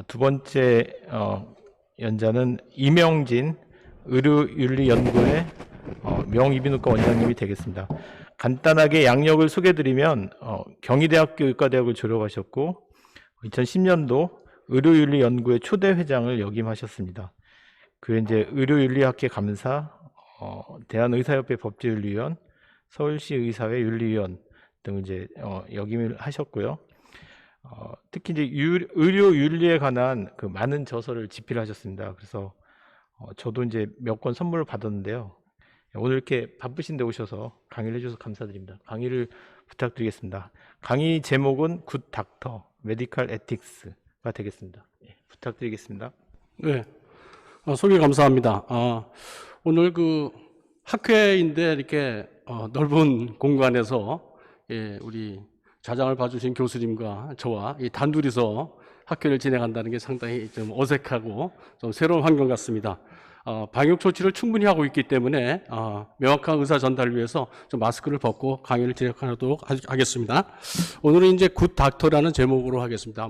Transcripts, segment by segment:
두 번째 연자는 이명진 의료윤리연구회 명이비인후과 원장님이 되겠습니다. 간단하게 양력을 소개드리면 경희대학교 의과대학을 졸업하셨고 2010년도 의료윤리연구회 초대 회장을 역임하셨습니다. 그 이제 의료윤리학회 감사, 대한의사협회 법제윤리위원, 서울시 의사회 윤리위원 등을 이제 역임을 하셨고요. 특히 이제 의료 윤리에 관한 그 많은 저서를 집필하셨습니다. 그래서 저도 이제 몇 권 선물을 받았는데요. 오늘 이렇게 바쁘신데 오셔서 강의를 해주셔서 감사드립니다. 강의를 부탁드리겠습니다. 강의 제목은 굿 닥터 메디컬 에틱스가 되겠습니다. 부탁드리겠습니다. 네, 소개 감사합니다. 오늘 그 학회인데 이렇게 넓은 공간에서 우리 자장을 봐주신 교수님과 저와 이 단둘이서 학회를 진행한다는 게 상당히 좀 어색하고 좀 새로운 환경 같습니다. 방역 조치를 충분히 하고 있기 때문에 명확한 의사 전달을 위해서 좀 마스크를 벗고 강의를 진행하도록 하겠습니다. 오늘은 이제 굿 닥터라는 제목으로 하겠습니다.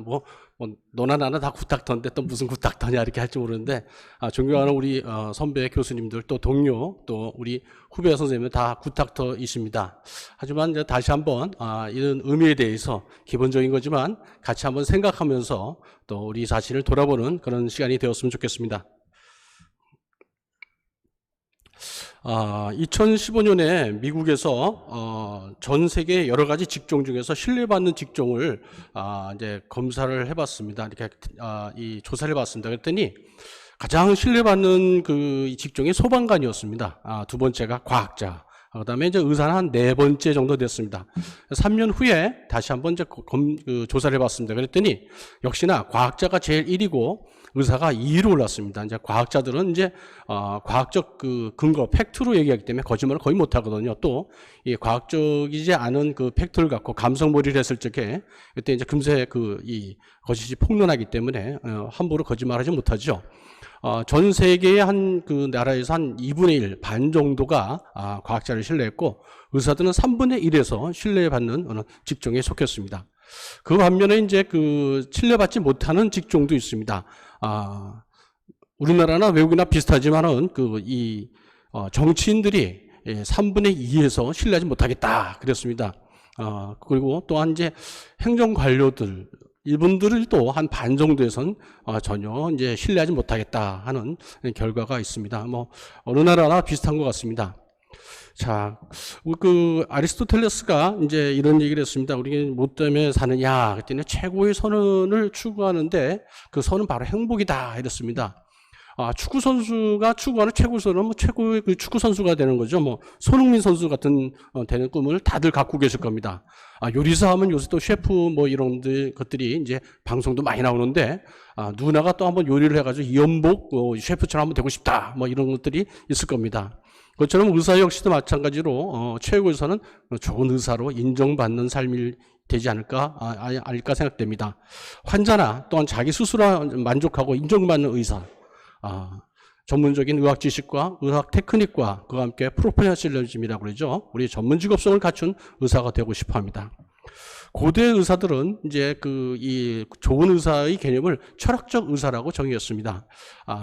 너나 나나 다 굿 닥터인데 또 무슨 굿 닥터냐 이렇게 할지 모르는데 존경하는 우리 선배 교수님들 또 동료 또 우리 후배 선생님들 다 굿 닥터이십니다. 하지만 이제 다시 한번 이런 의미에 대해서 기본적인 거지만 같이 한번 생각하면서 또 우리 자신을 돌아보는 그런 시간이 되었으면 좋겠습니다. 2015년에 미국에서 전 세계 여러 가지 직종 중에서 신뢰받는 직종을 이제 검사를 해봤습니다. 이렇게 이 조사를 해봤습니다. 그랬더니 가장 신뢰받는 그 직종이 소방관이었습니다. 두 번째가 과학자. 그다음에 이제 의사는 한 4번째 정도 됐습니다. 3년 후에 다시 한번 이제 조사를 해봤습니다. 그랬더니 역시나 과학자가 제일 1위고 의사가 2위로 올랐습니다. 이제 과학자들은 이제 과학적 그 근거, 팩트로 얘기하기 때문에 거짓말을 거의 못 하거든요. 또 이 과학적이지 않은 그 팩트를 갖고 감성몰이를 했을 적에 그때 이제 금세 이 거짓이 폭로나기 때문에 함부로 거짓말하지 못하죠. 전 세계의 한 그 나라에서 한 2분의 1, 반 정도가 과학자를 신뢰했고 의사들은 3분의 1에서 신뢰받는 어느 직종에 속했습니다. 그 반면에 이제 그 신뢰받지 못하는 직종도 있습니다. 우리나라나 외국이나 비슷하지만은 정치인들이 3분의 2에서 신뢰하지 못하겠다 그랬습니다. 그리고 또한 이제 행정관료들 이분들을 또 한 반 정도에선 전혀 이제 신뢰하지 못하겠다 하는 결과가 있습니다. 어느 나라나 비슷한 것 같습니다. 자, 그 아리스토텔레스가 이제 이런 얘기를 했습니다. 우리가 뭐 때문에 사느냐 그랬더니 최고의 선언을 추구하는데 그 선은 바로 행복이다 이랬습니다. 축구 선수가 추구하는 최고의 선은 최고의 그 축구 선수가 되는 거죠. 손흥민 선수 같은 되는 꿈을 다들 갖고 계실 겁니다. 요리사 하면 요새 또 셰프 이런 것들이 이제 방송도 많이 나오는데 누나가 또 한번 요리를 해가지고 이연복 셰프처럼 한번 되고 싶다 이런 것들이 있을 겁니다. 그것처럼 의사 역시도 마찬가지로 최고의 선은 좋은 의사로 인정받는 삶이 되지 않을까 생각됩니다. 환자나 또한 자기 스스로 만족하고 인정받는 의사, 전문적인 의학 지식과 의학 테크닉과 그와 함께 프로페셔널리즘이라고 그러죠. 우리 전문 직업성을 갖춘 의사가 되고 싶어 합니다. 고대 의사들은 이제 이 좋은 의사의 개념을 철학적 의사라고 정의했습니다.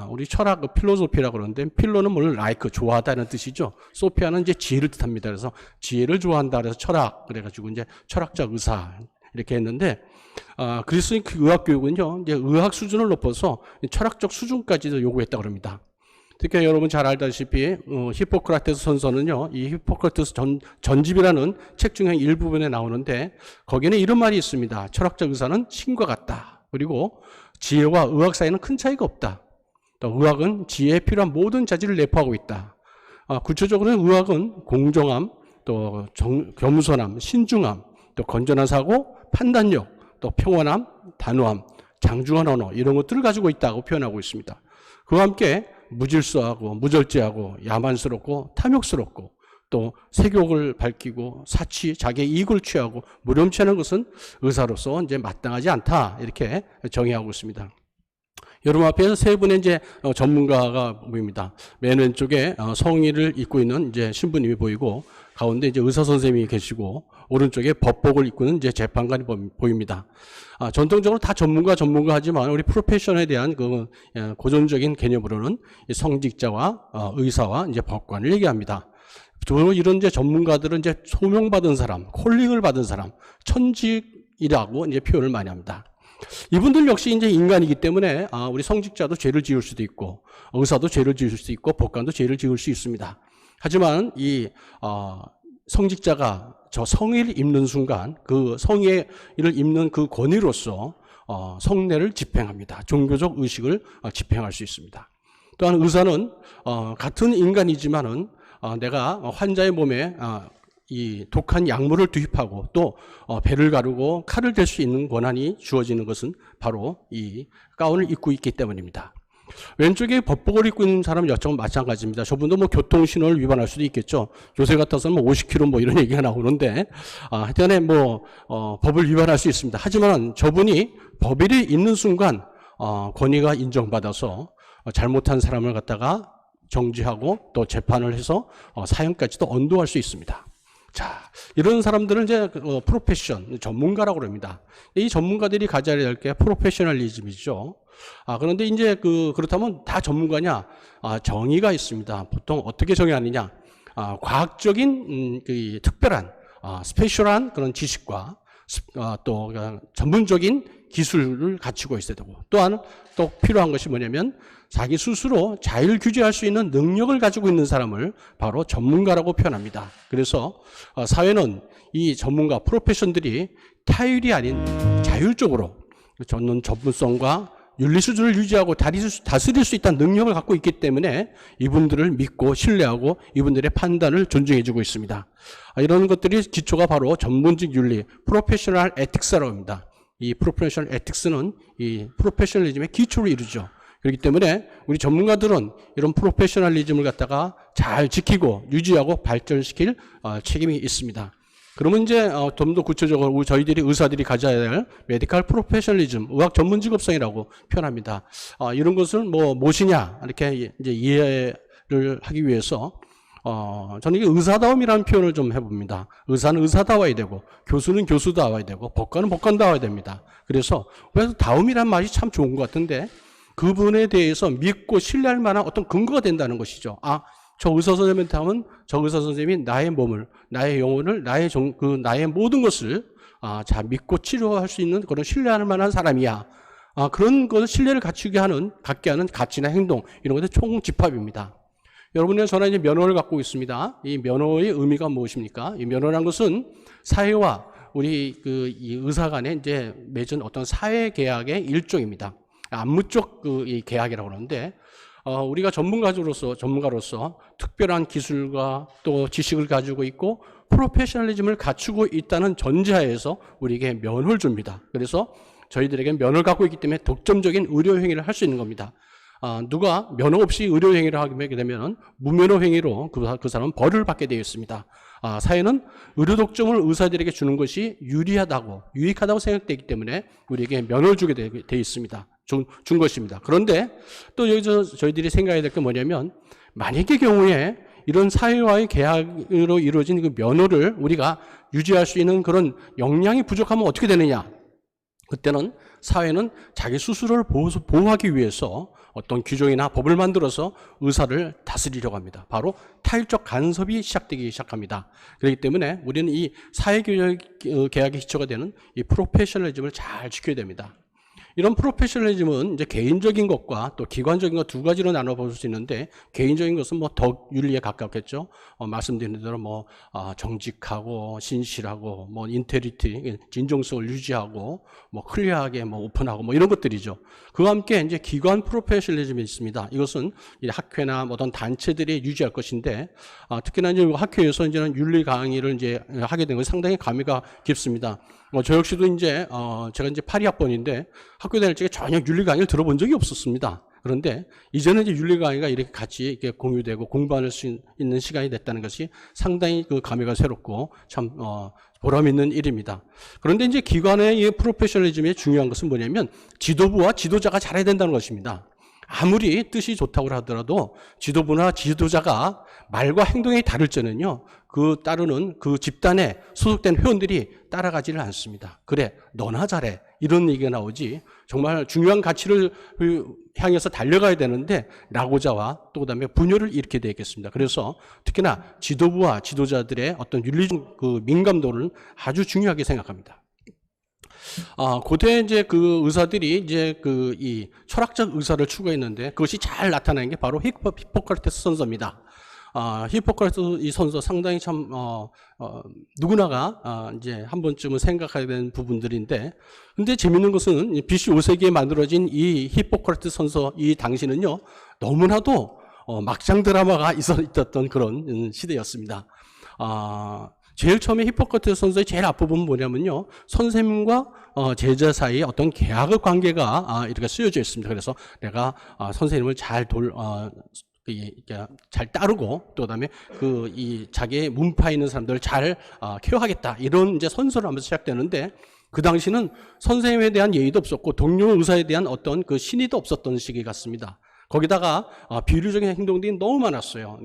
우리 철학 필로소피라고 그러는데 필로는 물론 라이크 좋아하다는 뜻이죠. 소피아는 이제 지혜를 뜻합니다. 그래서 지혜를 좋아한다 그래서 철학 그래가지고 이제 철학적 의사 이렇게 했는데 그리스인 의학 교육은요 이제 의학 수준을 높여서 철학적 수준까지도 요구했다고 합니다. 특히 여러분 잘 알다시피 히포크라테스 선서는요 이 히포크라테스 전집이라는 책 중에 일부분에 나오는데 거기에는 이런 말이 있습니다. 철학적 의사는 신과 같다. 그리고 지혜와 의학 사이에는 큰 차이가 없다. 또 의학은 지혜에 필요한 모든 자질을 내포하고 있다. 구체적으로는 의학은 공정함, 또 겸손함, 신중함, 또 건전한 사고, 판단력, 또 평온함, 단호함, 장중한 언어 이런 것들을 가지고 있다고 표현하고 있습니다. 그와 함께 무질서하고 무절제하고 야만스럽고 탐욕스럽고 또 색욕을 밝히고 사치, 자기의 이익을 취하고 무렴치하는 것은 의사로서 이제 마땅하지 않다 이렇게 정의하고 있습니다. 여러분 앞에는 세 분의 이제 전문가가 보입니다. 맨 왼쪽에 성의를 입고 있는 이제 신부님이 보이고 가운데 이제 의사 선생님이 계시고 오른쪽에 법복을 입고 있는 이제 재판관이 보입니다. 전통적으로 다 전문가 하지만 우리 프로페셔널에 대한 그 고전적인 개념으로는 이 성직자와 의사와 이제 법관을 얘기합니다. 주로 이런 이제 전문가들은 이제 소명받은 사람, 콜링을 받은 사람, 천직이라고 이제 표현을 많이 합니다. 이분들 역시 이제 인간이기 때문에 우리 성직자도 죄를 지을 수도 있고 의사도 죄를 지을 수 있고 법관도 죄를 지을 수 있습니다. 하지만 이 성직자가 저 성의를 입는 순간 그 성의를 입는 그 권위로서 성례를 집행합니다. 종교적 의식을 집행할 수 있습니다. 또한 의사는 같은 인간이지만은 내가 환자의 몸에 이 독한 약물을 투입하고 또 배를 가르고 칼을 댈 수 있는 권한이 주어지는 것은 바로 이 가운을 입고 있기 때문입니다. 왼쪽에 법복을 입고 있는 사람 역시 마찬가지입니다. 저분도 뭐 교통신호를 위반할 수도 있겠죠. 요새 같아서는 뭐 50km 뭐 이런 얘기가 나오는데, 하여튼에 뭐, 법을 위반할 수 있습니다. 하지만 저분이 법일이 있는 순간, 권위가 인정받아서 잘못한 사람을 갖다가 정지하고 또 재판을 해서 사형까지도 언도할 수 있습니다. 자, 이런 사람들은 이제 프로페션, 전문가라고 합니다. 이 전문가들이 가져야 될 게 프로페셔널리즘이죠. 그런데 이제 그렇다면 다 전문가냐? 정의가 있습니다. 보통 어떻게 정의하느냐? 과학적인 그 특별한, 스페셜한 그런 지식과 또 전문적인 기술을 갖추고 있어야 되고, 또한 또 필요한 것이 뭐냐면 자기 스스로 자율 규제할 수 있는 능력을 가지고 있는 사람을 바로 전문가라고 표현합니다. 그래서 사회는 이 전문가 프로페션들이 타율이 아닌 자율적으로 전문성과 윤리 수준을 유지하고 다스릴 수 있다는 능력을 갖고 있기 때문에 이분들을 믿고 신뢰하고 이분들의 판단을 존중해주고 있습니다. 이런 것들이 기초가 바로 전문직 윤리, 프로페셔널 에틱스라고 합니다. 이 프로페셔널 에틱스는 이 프로페셔널리즘의 기초를 이루죠. 그렇기 때문에 우리 전문가들은 이런 프로페셔널리즘을 갖다가 잘 지키고 유지하고 발전시킬 책임이 있습니다. 그러면 이제 좀 더 구체적으로 저희들이 의사들이 가져야 될 메디컬 프로페셔널리즘, 의학 전문 직업성이라고 표현합니다. 이런 것을 무엇이냐 이렇게 이제 이해를 하기 위해서 저는 이게 의사다움이라는 표현을 좀 해봅니다. 의사는 의사다워야 되고 교수는 교수다워야 되고 법관은 법관다워야 됩니다. 그래서 다움이란 말이 참 좋은 것 같은데 그분에 대해서 믿고 신뢰할 만한 어떤 근거가 된다는 것이죠. 저 의사 선생님한테 하면 저 의사 선생님이 나의 몸을, 나의 영혼을, 나의 모든 것을 믿고 치료할 수 있는 그런 신뢰할 만한 사람이야. 그런 것을 신뢰를 갖게 하는 가치나 행동 이런 것의 총집합입니다. 여러분의 저는 이제 면허를 갖고 있습니다. 이 면허의 의미가 무엇입니까? 이 면허란 것은 사회와 우리 이 의사 간에 이제 맺은 어떤 사회 계약의 일종입니다. 암무적 이 계약이라고 그러는데, 우리가 전문가로서 특별한 기술과 또 지식을 가지고 있고 프로페셔널리즘을 갖추고 있다는 전제하에서 우리에게 면허를 줍니다. 그래서 저희들에게 면허를 갖고 있기 때문에 독점적인 의료 행위를 할 수 있는 겁니다. 누가 면허 없이 의료 행위를 하게 되면 무면허 행위로 그 사람은 벌을 받게 되어 있습니다. 사회는 의료 독점을 의사들에게 주는 것이 유익하다고 생각되기 때문에 우리에게 면허를 주게 되어 있습니다. 준 것입니다. 그런데 또 여기서 저희들이 생각해야 될 게 뭐냐면 만약의 경우에 이런 사회와의 계약으로 이루어진 그 면허를 우리가 유지할 수 있는 그런 역량이 부족하면 어떻게 되느냐? 그때는 사회는 자기 스스로를 보호하기 위해서 어떤 규정이나 법을 만들어서 의사를 다스리려고 합니다. 바로 타율적 간섭이 시작되기 시작합니다. 그렇기 때문에 우리는 이 사회계약의 기초가 되는 이 프로페셔널리즘을 잘 지켜야 됩니다. 이런 프로페셔널리즘은 이제 개인적인 것과 또 기관적인 것 두 가지로 나눠볼 수 있는데, 개인적인 것은 덕 윤리에 가깝겠죠. 말씀드린 대로 정직하고 신실하고 인테리티, 진정성을 유지하고 클리어하게 오픈하고 이런 것들이죠. 그와 함께 이제 기관 프로페셔널리즘이 있습니다. 이것은 학회나 어떤 단체들이 유지할 것인데, 특히나 이제 학회에서 이제는 윤리 강의를 이제 하게 된 것이 상당히 감회가 깊습니다. 저 역시도 이제 제가 이제 82학번인데 학교 다닐 적에 전혀 윤리 강의를 들어본 적이 없었습니다. 그런데 이제는 이제 윤리 강의가 이렇게 같이 이렇게 공유되고 공부할 수 있는 시간이 됐다는 것이 상당히 그 감회가 새롭고 참 보람 있는 일입니다. 그런데 이제 기관의 이 프로페셔널리즘의 중요한 것은 뭐냐면 지도부와 지도자가 잘해야 된다는 것입니다. 아무리 뜻이 좋다고 하더라도 지도부나 지도자가 말과 행동이 다를 때는요, 그 따르는 그 집단에 소속된 회원들이 따라가지를 않습니다. 그래, 너나 잘해. 이런 얘기가 나오지. 정말 중요한 가치를 향해서 달려가야 되는데 낙오자와 또 그다음에 분열을 일으키게 되겠습니다. 그래서 특히나 지도부와 지도자들의 어떤 윤리적 그 민감도를 아주 중요하게 생각합니다. 고대 이제 그 의사들이 이제 그 이 철학적 의사를 추구했는데 그것이 잘 나타나는 게 바로 히포크라테스 선서입니다. 히포크라테스 이 선서 상당히 참 누구나가 이제 한 번쯤은 생각해야 되는 부분들인데, 근데 재밌는 것은 BC 5세기에 만들어진 이 히포크라테스 선서 이 당시는요 너무나도 막장 드라마가 있었던 그런 시대였습니다. 제일 처음에 히포크라테스 선서의 제일 앞부분은 뭐냐면요, 선생님과 제자 사이에 어떤 계약의 관계가 이렇게 쓰여져 있습니다. 그래서 내가 선생님을 잘 따르고 또 그다음에 이 자기의 문파에 있는 사람들을 잘 케어하겠다, 이런 이제 선서를 하면서 시작되는데, 그 당시는 선생님에 대한 예의도 없었고 동료 의사에 대한 어떤 그 신의도 없었던 시기 같습니다. 거기다가 비윤리적인 행동들이 너무 많았어요.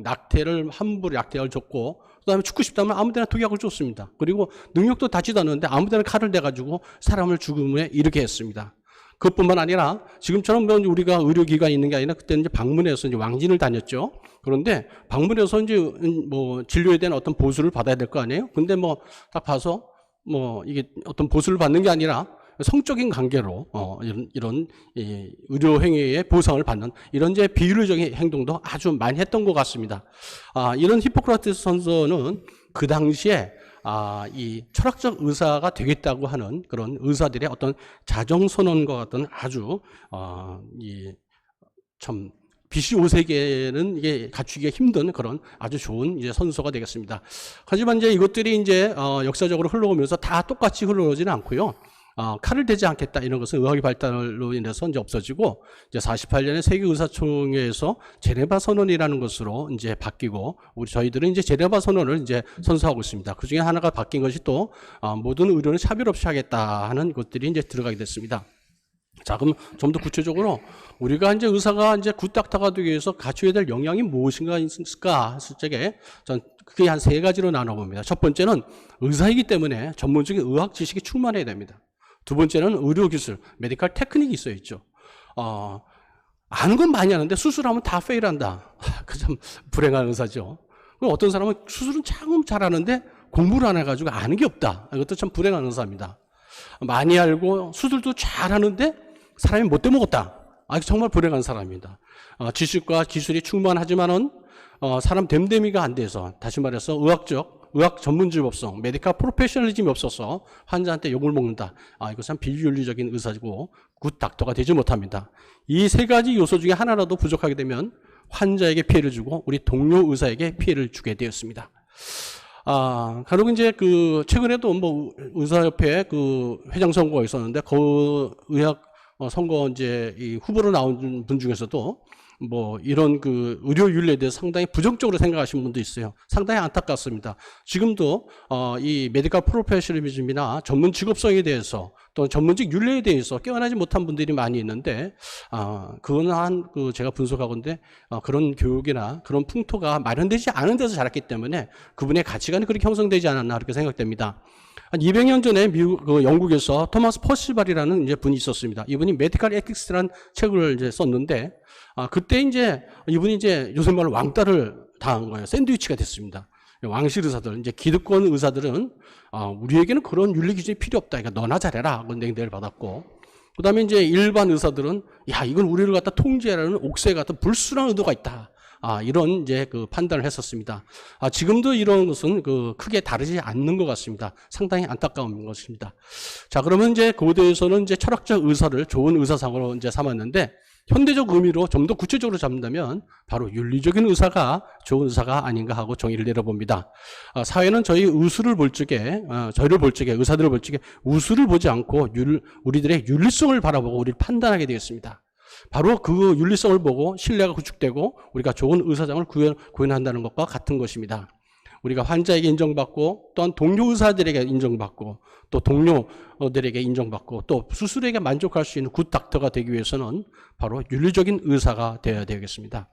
함부로 약태를 줬고, 그다음에 죽고 싶다면 아무데나 독약을 줬습니다. 그리고 능력도 닿지도 않는데 아무데나 칼을 대가지고 사람을 죽음에 이르게 했습니다. 그것뿐만 아니라 지금처럼 우리가 의료기관이 있는 게 아니라 그때는 이제 방문해서 이제 왕진을 다녔죠. 그런데 방문해서 이제 뭐 진료에 대한 어떤 보수를 받아야 될 거 아니에요? 근데 뭐 딱 봐서 뭐 이게 어떤 보수를 받는 게 아니라 성적인 관계로 이런 의료 행위의 보상을 받는 이런 이제 비윤리적인 행동도 아주 많이 했던 것 같습니다. 이런 히포크라테스 선서는 그 당시에 이 철학적 의사가 되겠다고 하는 그런 의사들의 어떤 자정 선언과 같은 아주 참 BC 5세기에는 이게 갖추기가 힘든 그런 아주 좋은 이제 선서가 되겠습니다. 하지만 이제 이것들이 이제 역사적으로 흘러오면서 다 똑같이 흘러오지는 않고요. 칼을 대지 않겠다, 이런 것은 의학의 발달로 인해서 이제 없어지고, 이제 48년에 세계의사총회에서 제네바 선언이라는 것으로 이제 바뀌고, 저희들은 이제 제네바 선언을 이제 선서하고 있습니다. 그 중에 하나가 바뀐 것이 또 모든 의료는 차별 없이 하겠다 하는 것들이 이제 들어가게 됐습니다. 자, 그럼 좀 더 구체적으로 우리가 이제 의사가 이제 굿닥터가 되기 위해서 갖춰야 될 역량이 무엇인가 있을까 했을 적에 전 그게 한 세 가지로 나눠봅니다. 첫 번째는 의사이기 때문에 전문적인 의학 지식이 충만해야 됩니다. 두 번째는 의료기술, 메디컬 테크닉이 있어야 있죠. 아는 건 많이 아는데 수술하면 다 페일한다. 그 참 불행한 의사죠. 그럼 어떤 사람은 수술은 참 잘하는데 공부를 안 해가지고 아는 게 없다. 이것도 참 불행한 의사입니다. 많이 알고 수술도 잘하는데 사람이 못돼 먹었다. 정말 불행한 사람입니다. 지식과 기술이 충만하지만은 사람 됨됨이가 안 돼서, 다시 말해서 의학 전문직업성, 메디컬 프로페셔널리즘이 없어서 환자한테 욕을 먹는다. 이것은 비윤리적인 의사고 굿 닥터가 되지 못합니다. 이 세 가지 요소 중에 하나라도 부족하게 되면 환자에게 피해를 주고 우리 동료 의사에게 피해를 주게 되었습니다. 간혹 이제 최근에도 뭐 의사협회 회장 선거가 있었는데 의학 선거 이제 이 후보로 나온 분 중에서도 뭐 이런 의료 윤리에 대해서 상당히 부정적으로 생각하시는 분도 있어요. 상당히 안타깝습니다. 지금도 이 메디컬 프로페셔널리즘이나 전문 직업성에 대해서 또 전문직 윤리에 대해서 깨어나지 못한 분들이 많이 있는데, 그건 제가 분석하건데 그런 교육이나 그런 풍토가 마련되지 않은 데서 자랐기 때문에 그분의 가치관이 그렇게 형성되지 않았나 그렇게 생각됩니다. 한 200년 전에 영국에서 토마스 퍼시발이라는 이제 분이 있었습니다. 이분이 메디컬 에틱스라는 책을 이제 썼는데, 그때 이제 이분이 이제 요새 말로 왕따를 당한 거예요. 샌드위치가 됐습니다. 왕실 의사들, 이제 기득권 의사들은 우리에게는 그런 윤리 기준이 필요 없다. 그러니까 너나 잘해라. 그런 냉대를 받았고, 그 다음에 이제 일반 의사들은 이건 우리를 갖다 통제하라는 옥새 같은 불순한 의도가 있다. 이런 이제 판단을 했었습니다. 지금도 이런 것은 크게 다르지 않는 것 같습니다. 상당히 안타까운 것입니다. 자, 그러면 이제 고대에서는 이제 철학적 의사를 좋은 의사상으로 이제 삼았는데, 현대적 의미로 좀 더 구체적으로 잡는다면 바로 윤리적인 의사가 좋은 의사가 아닌가 하고 정의를 내려봅니다. 사회는 저희를 볼 적에 의사들을 볼 적에 우수를 보지 않고 우리들의 윤리성을 바라보고 우리를 판단하게 되겠습니다. 바로 그 윤리성을 보고 신뢰가 구축되고 우리가 좋은 의사장을 구현한다는 것과 같은 것입니다. 우리가 환자에게 인정받고 또한 동료 의사들에게 인정받고 또 동료들에게 인정받고 또 수술에게 만족할 수 있는 굿 닥터가 되기 위해서는 바로 윤리적인 의사가 되어야 되겠습니다.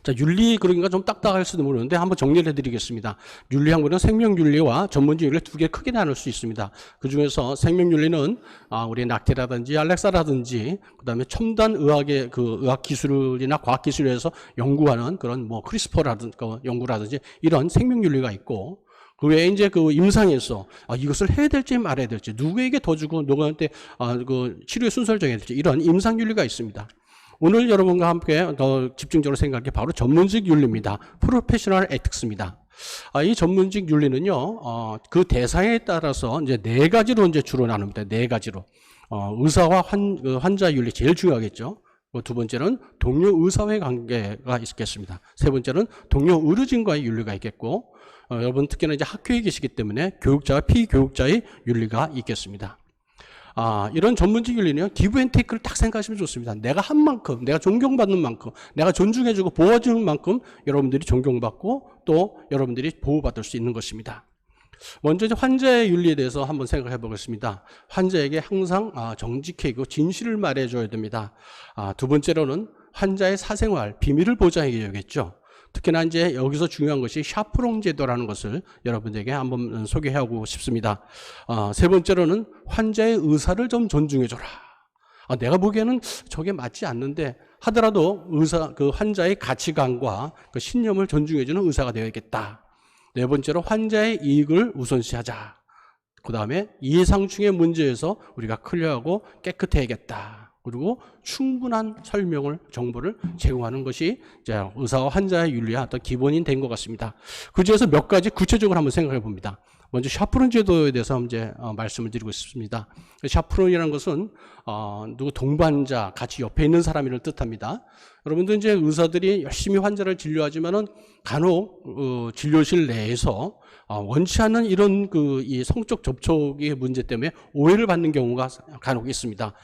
자, 윤리 그러니까 좀 딱딱할 수도 모르는데 한번 정리를 해드리겠습니다. 윤리 항목은 생명윤리와 전문직 윤리 두 개 크게 나눌 수 있습니다. 그 중에서 생명윤리는 우리 낙태라든지 알렉사라든지 그다음에 첨단 의학의 그 의학 기술이나 과학 기술에서 연구하는 그런 뭐 크리스퍼라든지 연구라든지 이런 생명윤리가 있고, 그 외에 이제 그 임상에서 이것을 해야 될지 말아야 될지, 누구에게 더 주고 누구한테 그 치료의 순서를 정해야 될지, 이런 임상윤리가 있습니다. 오늘 여러분과 함께 더 집중적으로 생각할 게 바로 전문직 윤리입니다. 프로페셔널 에틱스입니다. 이 전문직 윤리는요, 그 대상에 따라서 이제 네 가지로 이제 주로 나눕니다. 네 가지로. 의사와 환자 윤리 제일 중요하겠죠. 두 번째는 동료 의사와의 관계가 있겠습니다. 세 번째는 동료 의료진과의 윤리가 있겠고, 여러분 특히나 이제 학교에 계시기 때문에 교육자와 피교육자의 윤리가 있겠습니다. 이런 전문직 윤리는 기브 앤 테이크를 딱 생각하시면 좋습니다. 내가 한 만큼, 내가 존경받는 만큼, 내가 존중해주고 보호해주는 만큼 여러분들이 존경받고 또 여러분들이 보호받을 수 있는 것입니다. 먼저 이제 환자의 윤리에 대해서 한번 생각해 보겠습니다. 환자에게 항상 정직하고 진실을 말해줘야 됩니다. 두 번째로는 환자의 사생활, 비밀을 보장해야겠죠. 특히나 이제 여기서 중요한 것이 샤프롱 제도라는 것을 여러분에게 한번 소개하고 싶습니다. 세 번째로는 환자의 의사를 좀 존중해줘라. 내가 보기에는 저게 맞지 않는데 하더라도 그 환자의 가치관과 그 신념을 존중해주는 의사가 되어야겠다. 네 번째로 환자의 이익을 우선시하자. 그 다음에 이해상충의 문제에서 우리가 클리어하고 깨끗해야겠다. 그리고 충분한 설명을, 정보를 제공하는 것이 이제 의사와 환자의 윤리의 어떤 기본이 된 것 같습니다. 그 중에서 몇 가지 구체적으로 한번 생각해 봅니다. 먼저 샤프론 제도에 대해서 이제 말씀을 드리고 싶습니다. 샤프론이라는 것은 누구 동반자, 같이 옆에 있는 사람을 뜻합니다. 여러분들 이제 의사들이 열심히 환자를 진료하지만은 간혹 진료실 내에서 원치 않는 이런 이 성적 접촉의 문제 때문에 오해를 받는 경우가 간혹 있습니다.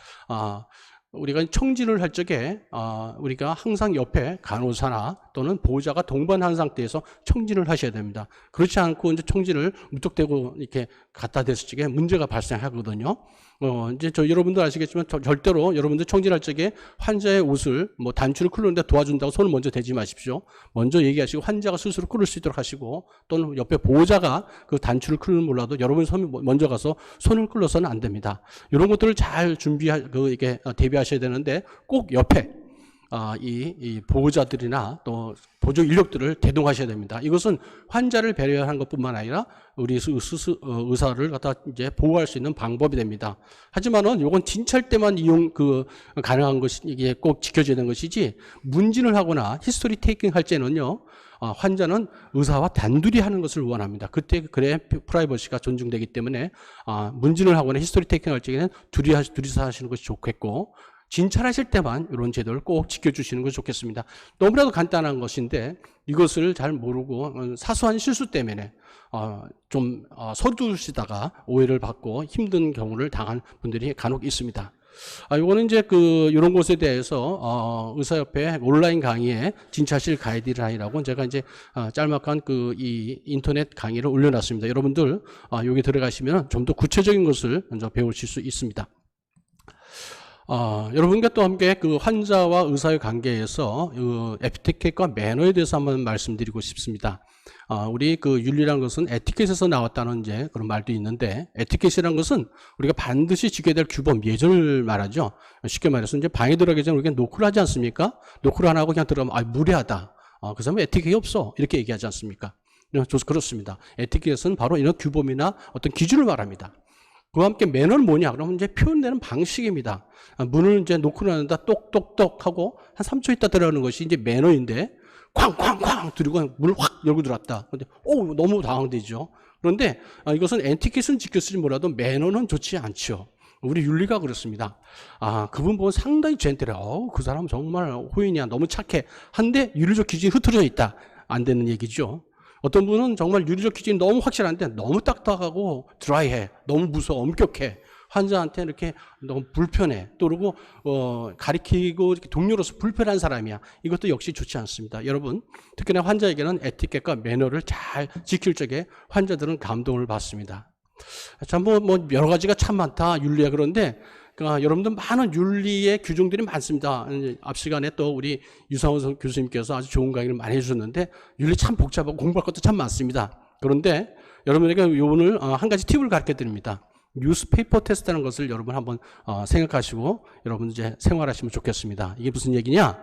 우리가 청진을 할 적에 우리가 항상 옆에 간호사나 또는 보호자가 동반한 상태에서 청진을 하셔야 됩니다. 그렇지 않고 이제 청진을 무턱대고 이렇게 갖다 댔을 적에 문제가 발생하거든요. 이제 여러분들 아시겠지만 절대로 여러분들 청진할 적에 환자의 옷을 뭐 단추를 끌는데 도와준다고 손을 먼저 대지 마십시오. 먼저 얘기하시고 환자가 스스로 끌을 수 있도록 하시고, 또는 옆에 보호자가 그 단추를 끌는 몰라도 여러분이 먼저 가서 손을 끌어서는 안 됩니다. 이런 것들을 잘 이게 대비하셔야 되는데, 꼭 옆에 이 보호자들이나 또 보조 인력들을 대동하셔야 됩니다. 이것은 환자를 배려하는 것뿐만 아니라 우리 의사를 갖다 이제 보호할 수 있는 방법이 됩니다. 하지만은 이건 진찰 때만 가능한 것이, 이게 꼭 지켜져야 되는 것이지, 문진을 하거나 히스토리 테이킹 할 때는요, 환자는 의사와 단둘이 하는 것을 원합니다. 그래 프라이버시가 존중되기 때문에 문진을 하거나 히스토리 테이킹 할 적에는 둘이서 하시는 것이 좋겠고, 진찰하실 때만 이런 제도를 꼭 지켜주시는 것이 좋겠습니다. 너무나도 간단한 것인데 이것을 잘 모르고 사소한 실수 때문에 좀 서두르시다가 오해를 받고 힘든 경우를 당한 분들이 간혹 있습니다. 이거는 이제 이런 곳에 대해서 의사협회 온라인 강의에 진찰실 가이드라인이라고 제가 이제 짤막한 이 인터넷 강의를 올려놨습니다. 여러분들 여기 들어가시면 좀 더 구체적인 것을 먼저 배우실 수 있습니다. 여러분과 또 함께 그 환자와 의사의 관계에서 에티켓과 매너에 대해서 한번 말씀드리고 싶습니다. 우리 윤리라는 것은 에티켓에서 나왔다는 이제 그런 말도 있는데, 에티켓이라는 것은 우리가 반드시 지켜야 될 규범, 예절을 말하죠. 쉽게 말해서 이제 방에 들어가기 전에 우리가 노크를 하지 않습니까? 노크를 안 하고 그냥 들어가면 무례하다. 그 사람은 에티켓이 없어. 이렇게 얘기하지 않습니까? 그렇습니다. 에티켓은 바로 이런 규범이나 어떤 기준을 말합니다. 그와 함께 매너는 뭐냐? 그러면 이제 표현되는 방식입니다. 문을 이제 놓고 나는다 똑똑똑 하고 한 3초 있다 들어가는 것이 이제 매너인데, 쾅쾅쾅 들이고 문을 확 열고 들어왔다. 근데 너무 당황되죠. 그런데 이것은 에티켓은 지켰을지 몰라도 매너는 좋지 않죠. 우리 윤리가 그렇습니다. 그분 보면 상당히 젠틀해. 그 사람 정말 호인이야. 너무 착해. 한데 윤리적 기준이 흐트러져 있다. 안 되는 얘기죠. 어떤 분은 정말 윤리적 기준이 너무 확실한데 너무 딱딱하고 드라이해. 너무 무서워. 엄격해. 환자한테 이렇게 너무 불편해. 또 그리고 가리키고 이렇게 동료로서 불편한 사람이야. 이것도 역시 좋지 않습니다. 여러분, 특히나 환자에게는 에티켓과 매너를 잘 지킬 적에 환자들은 감동을 받습니다. 참 뭐 여러 가지가 참 많다. 윤리야. 그런데 그러니까 여러분들 많은 윤리의 규정들이 많습니다. 앞 시간에 또 우리 유상원 교수님께서 아주 좋은 강의를 많이 해주셨는데 윤리 참 복잡하고 공부할 것도 참 많습니다. 그런데 여러분에게 오늘 한 가지 팁을 가르쳐 드립니다. 뉴스페이퍼 테스트라는 것을 여러분 한번 생각하시고 여러분 이제 생활하시면 좋겠습니다. 이게 무슨 얘기냐?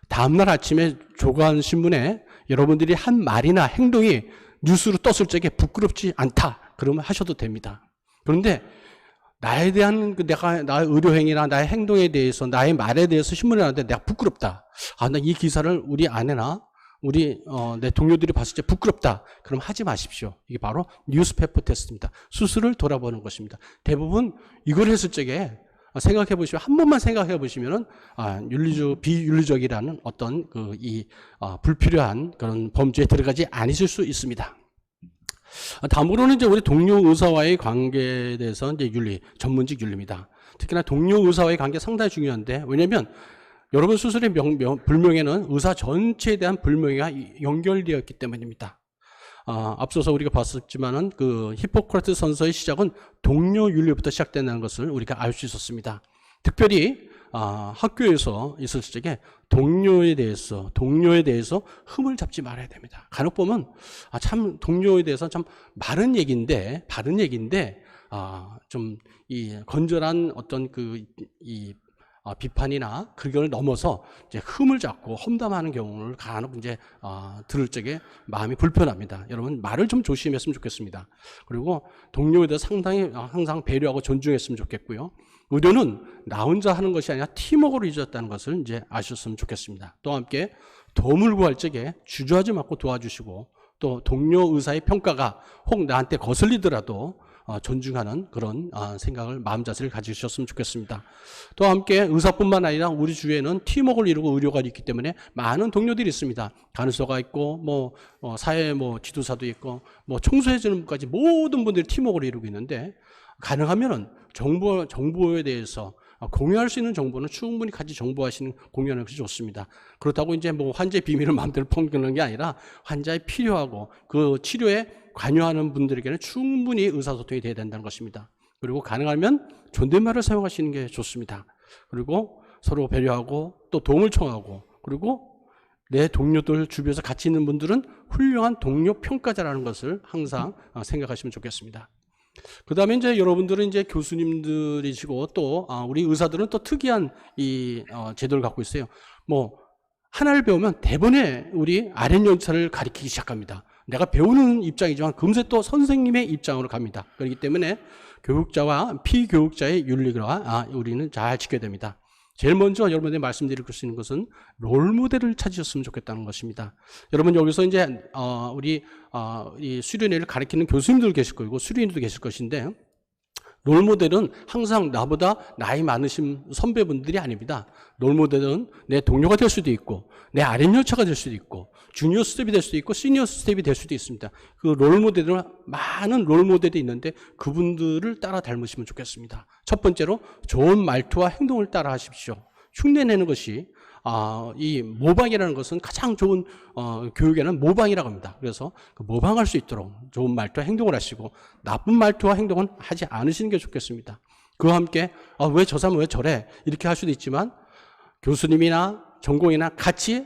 다음날 아침에 조간신문에 여러분들이 한 말이나 행동이 뉴스로 떴을 적에 부끄럽지 않다. 그러면 하셔도 됩니다. 그런데 나에 대한 나의 의료행위나 나의 행동에 대해서 나의 말에 대해서 신문에 나왔는데 내가 부끄럽다. 나 이 기사를 우리 아내나 우리 내 동료들이 봤을 때 부끄럽다. 그럼 하지 마십시오. 이게 바로 뉴스페이퍼 테스트입니다. 스스로를 돌아보는 것입니다. 대부분 이걸 했을 적에 생각해 보시면 한 번만 생각해 보시면은 비윤리적이라는 어떤 불필요한 그런 범죄에 들어가지 않으실 수 있습니다. 다음으로는 이제 우리 동료 의사와의 관계에 대해서 이제 전문직 윤리입니다. 특히나 동료 의사와의 관계 상당히 중요한데 왜냐하면 여러분 스스로의 불명예는 의사 전체에 대한 불명예가 연결되어 있기 때문입니다. 앞서서 우리가 봤었지만은 히포크라테스 선서의 시작은 동료 윤리부터 시작된다는 것을 우리가 알 수 있었습니다. 특별히 학교에서 있을 적에 동료에 대해서 흠을 잡지 말아야 됩니다. 간혹 보면 참 동료에 대해서 참 바른 얘기인데 좀 이 건전한 어떤 비판이나 그걸 넘어서 이제 흠을 잡고 험담하는 경우를 간혹 이제 들을 적에 마음이 불편합니다. 여러분 말을 좀 조심했으면 좋겠습니다. 그리고 동료에 대해서 상당히 항상 배려하고 존중했으면 좋겠고요. 의료는 나 혼자 하는 것이 아니라 팀워크로 이루어졌다는 것을 이제 아셨으면 좋겠습니다. 또 함께 도움을 구할 적에 주저하지 말고 도와주시고 또 동료 의사의 평가가 혹 나한테 거슬리더라도 존중하는 그런 생각을 마음 자세를 가지셨으면 좋겠습니다. 또 함께 의사뿐만 아니라 우리 주위에는 팀워크를 이루고 의료가 있기 때문에 많은 동료들이 있습니다. 간호사가 있고 사회 지도사도 있고 청소해주는 분까지 모든 분들이 팀워크를 이루고 있는데 가능하면은 정보에 대해서 공유할 수 있는 정보는 충분히 같이 공유하는 것이 좋습니다. 그렇다고 이제 환자의 비밀을 마음대로 퍼뜨리는 게 아니라 환자의 필요하고 그 치료에 관여하는 분들에게는 충분히 의사소통이 돼야 된다는 것입니다. 그리고 가능하면 존댓말을 사용하시는 게 좋습니다. 그리고 서로 배려하고 또 도움을 청하고 그리고 내 동료들 주변에서 같이 있는 분들은 훌륭한 동료 평가자라는 것을 항상 생각하시면 좋겠습니다. 그 다음에 이제 여러분들은 이제 교수님들이시고 또 우리 의사들은 또 특이한 제도를 갖고 있어요. 하나를 배우면 대번에 우리 아랫연차를 가리키기 시작합니다. 내가 배우는 입장이지만 금세 또 선생님의 입장으로 갑니다. 그렇기 때문에 교육자와 피교육자의 윤리가 우리는 잘 지켜야 됩니다. 제일 먼저 여러분들이 말씀드릴 수 있는 것은 롤모델을 찾으셨으면 좋겠다는 것입니다. 여러분 여기서 이제 우리 수련회를 가르치는 교수님들 계실 거고 수련회도 계실 것인데 롤모델은 항상 나보다 나이 많으신 선배분들이 아닙니다. 롤모델은 내 동료가 될 수도 있고 내 아랫연차가 될 수도 있고 주니어 스텝이 될 수도 있고 시니어 스텝이 될 수도 있습니다. 그 롤모델은 많은 롤모델이 있는데 그분들을 따라 닮으시면 좋겠습니다. 첫 번째로 좋은 말투와 행동을 따라 하십시오. 흉내내는 것이 이 모방이라는 것은 가장 좋은 교육에는 모방이라고 합니다. 그래서 모방할 수 있도록 좋은 말투와 행동을 하시고 나쁜 말투와 행동은 하지 않으시는 게 좋겠습니다. 그와 함께 왜 저 사람은 왜 저래 이렇게 할 수도 있지만 교수님이나 전공이나 같이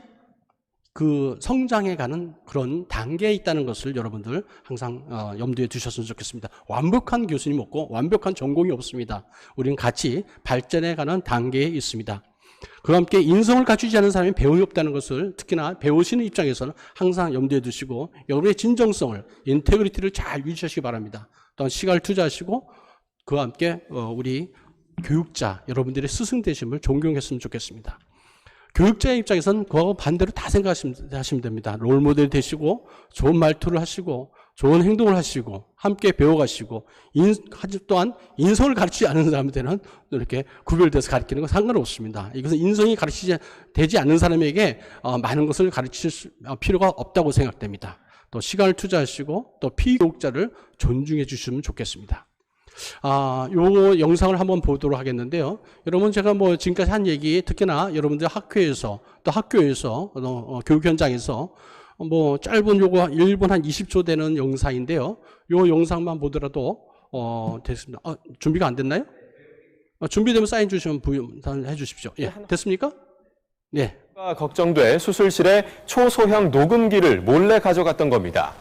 성장해가는 그런 단계에 있다는 것을 여러분들 항상 염두에 두셨으면 좋겠습니다. 완벽한 교수님 없고 완벽한 전공이 없습니다. 우리는 같이 발전해가는 단계에 있습니다. 그와 함께 인성을 갖추지 않은 사람이 배움이 없다는 것을 특히나 배우시는 입장에서는 항상 염두에 두시고 여러분의 진정성을, 인테그리티를 잘 유지하시기 바랍니다. 또한 시간을 투자하시고 그와 함께 우리 교육자, 여러분들의 스승 되심을 존경했으면 좋겠습니다. 교육자의 입장에서는 그하고 반대로 다 생각하시면 됩니다. 롤모델 되시고 좋은 말투를 하시고 좋은 행동을 하시고 함께 배워가시고 또한 인성을 가르치지 않는 사람한테는 이렇게 구별돼서 가르치는 건 상관없습니다. 이것은 인성이 되지 않는 사람에게 많은 것을 가르칠 필요가 없다고 생각됩니다. 또 시간을 투자하시고 또 피교육자를 존중해 주시면 좋겠습니다. 요 영상을 한번 보도록 하겠는데요. 여러분 제가 지금까지 한 얘기 특히나 여러분들 학교에서 또 학교에서 교육 현장에서 짧은 요거 1분 한 20초 되는 영상인데요. 요 영상만 보더라도 됐습니다. 준비가 안 됐나요? 준비되면 사인 주시면 해 주십시오. 예, 됐습니까? 네. 걱정돼 수술실에 초소형 녹음기를 몰래 가져갔던 겁니다.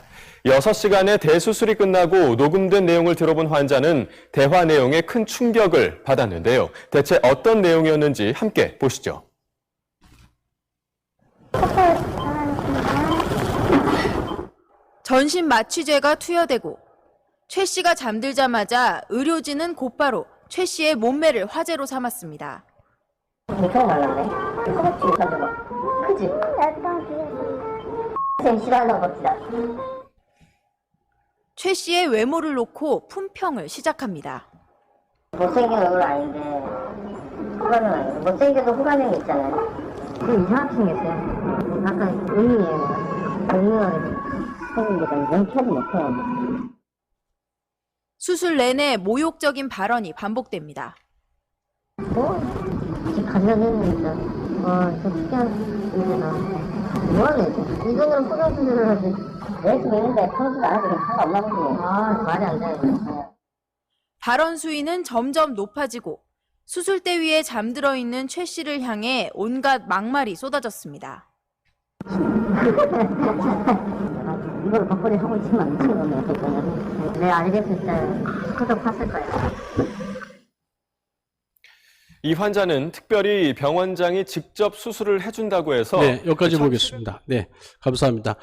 6시간의 대수술이 끝나고 녹음된 내용을 들어본 환자는 대화 내용에 큰 충격을 받았는데요. 대체 어떤 내용이었는지 함께 보시죠. 전신 마취제가 투여되고 최 씨가 잠들자마자 의료진은 곧바로 최 씨의 몸매를 화제로 삼았습니다. 엄청 말랐네. 허벅지 가지고. 그지? 선생님 싫어한다고 봅시다. 최 씨의 외모를 놓고 품평을 시작합니다. 못생긴 얼굴 아닌데 후가명 아니고 못생겨도 후가명이 있잖아요. 좀 이상하게 생겼어요. 약간 은이에요. 은이하게 생긴 게 좀 명쾌하지 못해요. 수술 내내 모욕적인 발언이 반복됩니다. 집 가면은 진짜 저 특이한 일이나 뭐하네. 이 돈으로 소변 수술을 하지. 열심히 있는데 평소도 안 하지. 상관없나 보지. 말이 안 돼요. 발언 수위는 점점 높아지고 수술대 위에 잠들어 있는 최 씨를 향해 온갖 막말이 쏟아졌습니다. 이걸 덕분에 하고 있지만 미친 놈이야. 내 알겠을 때 구독했을 거야. 이 환자는 특별히 병원장이 직접 수술을 해준다고 해서 네, 여기까지 보겠습니다. 네, 감사합니다.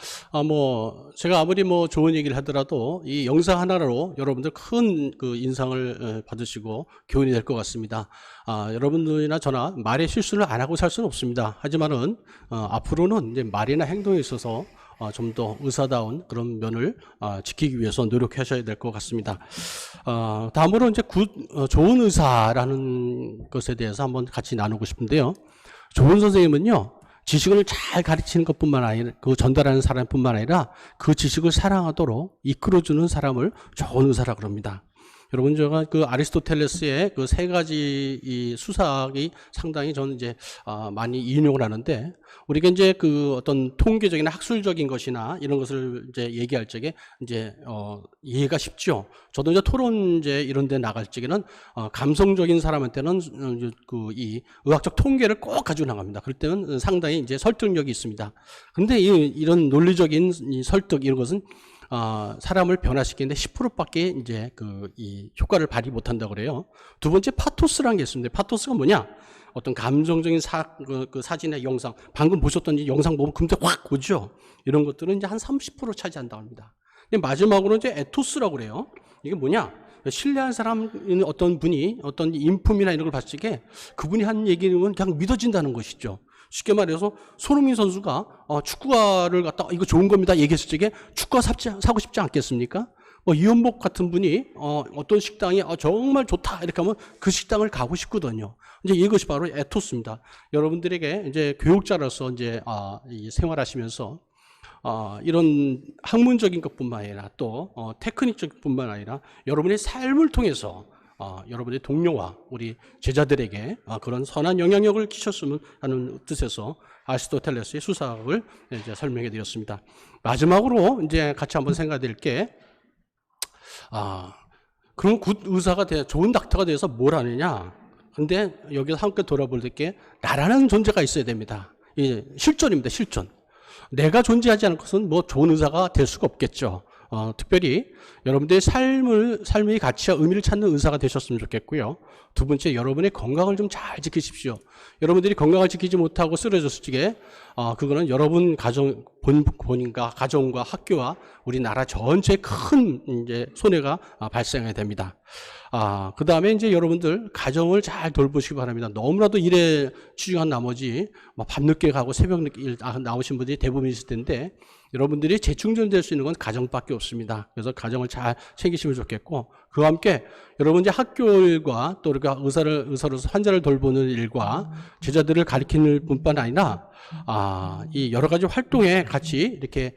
제가 아무리 좋은 얘기를 하더라도 이 영상 하나로 여러분들 큰 그 인상을 받으시고 교훈이 될 것 같습니다. 여러분들이나 저나 말의 실수를 안 하고 살 수는 없습니다. 하지만은 앞으로는 이제 말이나 행동에 있어서 좀 더 의사다운 그런 면을 지키기 위해서 노력하셔야 될 것 같습니다. 다음으로 이제 좋은 의사라는 것에 대해서 한번 같이 나누고 싶은데요. 좋은 선생님은요, 지식을 잘 가르치는 것뿐만 아니라, 그 전달하는 사람뿐만 아니라 그 지식을 사랑하도록 이끌어주는 사람을 좋은 의사라고 합니다. 여러분, 제가 그 아리스토텔레스의 그 세 가지 이 수사학이 상당히 저는 이제 많이 인용을 하는데, 우리가 이제 그 어떤 통계적이나 학술적인 것이나 이런 것을 이제 얘기할 적에 이제 이해가 쉽죠. 저도 이제 토론제 이런 데 나갈 적에는 감성적인 사람한테는 그 이 의학적 통계를 꼭 가지고 나갑니다. 그럴 때는 상당히 이제 설득력이 있습니다. 그런데 이런 논리적인 이 설득 이런 것은 사람을 변화시키는데 10%밖에 이제 이 효과를 발휘 못한다고 그래요. 두 번째 파토스라는 게 있습니다. 파토스가 뭐냐? 어떤 감정적인 그 사진이나 영상, 방금 보셨던 이 영상 보면 금세 확 오죠? 이런 것들은 이제 한 30% 차지한다고 합니다. 마지막으로 이제 에토스라고 그래요. 이게 뭐냐? 신뢰한 사람, 어떤 분이 어떤 인품이나 이런 걸 봤을 때 그분이 한 얘기는 그냥 믿어진다는 것이죠. 쉽게 말해서 손흥민 선수가 축구화를 갖다 이거 좋은 겁니다 얘기했을 적에 축구화 사고 싶지 않겠습니까? 이원복 같은 분이 어떤 식당이 정말 좋다 이렇게 하면 그 식당을 가고 싶거든요. 이제 이것이 바로 에토스입니다. 여러분들에게 이제 교육자로서 이제 생활하시면서 이런 학문적인 것뿐만 아니라 또 테크닉적인 뿐만 아니라 여러분의 삶을 통해서 여러분의 동료와 우리 제자들에게 그런 선한 영향력을 끼쳤으면 하는 뜻에서 아리스토텔레스의 수사학을 이제 설명해 드렸습니다. 마지막으로 이제 같이 한번 생각해 드릴 게, 그럼 굿 의사가 좋은 닥터가 돼서 뭘 하느냐? 근데 여기서 함께 돌아볼 때 나라는 존재가 있어야 됩니다. 실존입니다, 실존. 내가 존재하지 않을 것은 좋은 의사가 될 수가 없겠죠. 특별히 여러분들의 삶의 가치와 의미를 찾는 의사가 되셨으면 좋겠고요. 두 번째, 여러분의 건강을 좀 잘 지키십시오. 여러분들이 건강을 지키지 못하고 쓰러졌을 적에 그거는 여러분 본인과 가정과 학교와 우리나라 전체에 큰 이제 손해가 발생하게 됩니다. 그 다음에 이제 여러분들 가정을 잘 돌보시기 바랍니다. 너무나도 일에 치중한 나머지 밤늦게 가고 새벽 늦게 나오신 분들이 대부분 있을 텐데, 여러분들이 재충전될 수 있는 건 가정밖에 없습니다. 그래서 가정을 잘 챙기시면 좋겠고, 그와 함께 여러분 이제 학교 일과 또 우리가 의사로서 환자를 돌보는 일과 제자들을 가리키는 뿐만 아니라 이 여러 가지 활동에 같이 이렇게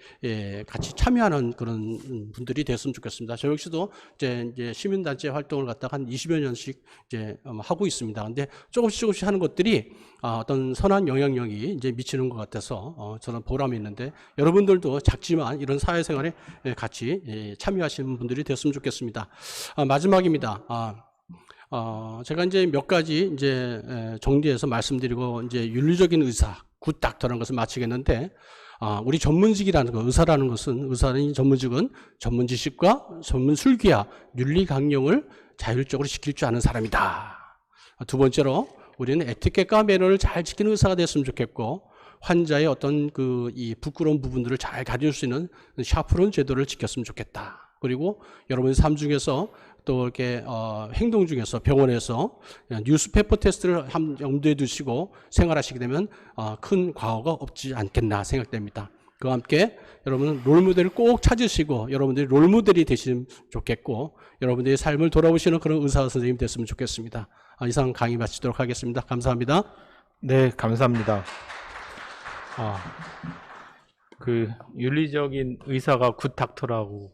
같이 참여하는 그런 분들이 됐으면 좋겠습니다. 저 역시도 이제 시민단체 활동을 갖다가 한 20여 년씩 이제 하고 있습니다. 근데 조금씩 하는 것들이 어떤 선한 영향력이 이제 미치는 것 같아서 저는 보람이 있는데, 여러분들도 작지만 이런 사회생활에 같이 참여하시는 분들이 됐으면 좋겠습니다. 마지막입니다. 제가 이제 몇 가지 이제 정리해서 말씀드리고 이제 윤리적인 의사, 굿 닥터라는 것을 마치겠는데, 우리 전문직이라는 거, 의사라는 것은, 의사는 전문직은 전문 지식과 전문 술기와 윤리 강령을 자율적으로 지킬 줄 아는 사람이다. 두 번째로 우리는 에티켓과 매너를 잘 지키는 의사가 됐으면 좋겠고, 환자의 어떤 이 부끄러운 부분들을 잘 가질 수 있는 샤프론 제도를 지켰으면 좋겠다. 그리고 여러분의 삶 중에서 또 이렇게 행동 중에서 병원에서 뉴스페퍼 테스트를 염두에 두시고 생활하시게 되면 큰 과오가 없지 않겠나 생각됩니다. 그와 함께 여러분 롤모델을 꼭 찾으시고 여러분들이 롤모델이 되시면 좋겠고 여러분들의 삶을 돌아보시는 그런 의사 선생님이 됐으면 좋겠습니다. 이상 강의 마치도록 하겠습니다. 감사합니다. 네, 감사합니다. 그 윤리적인 의사가 굿 닥터라고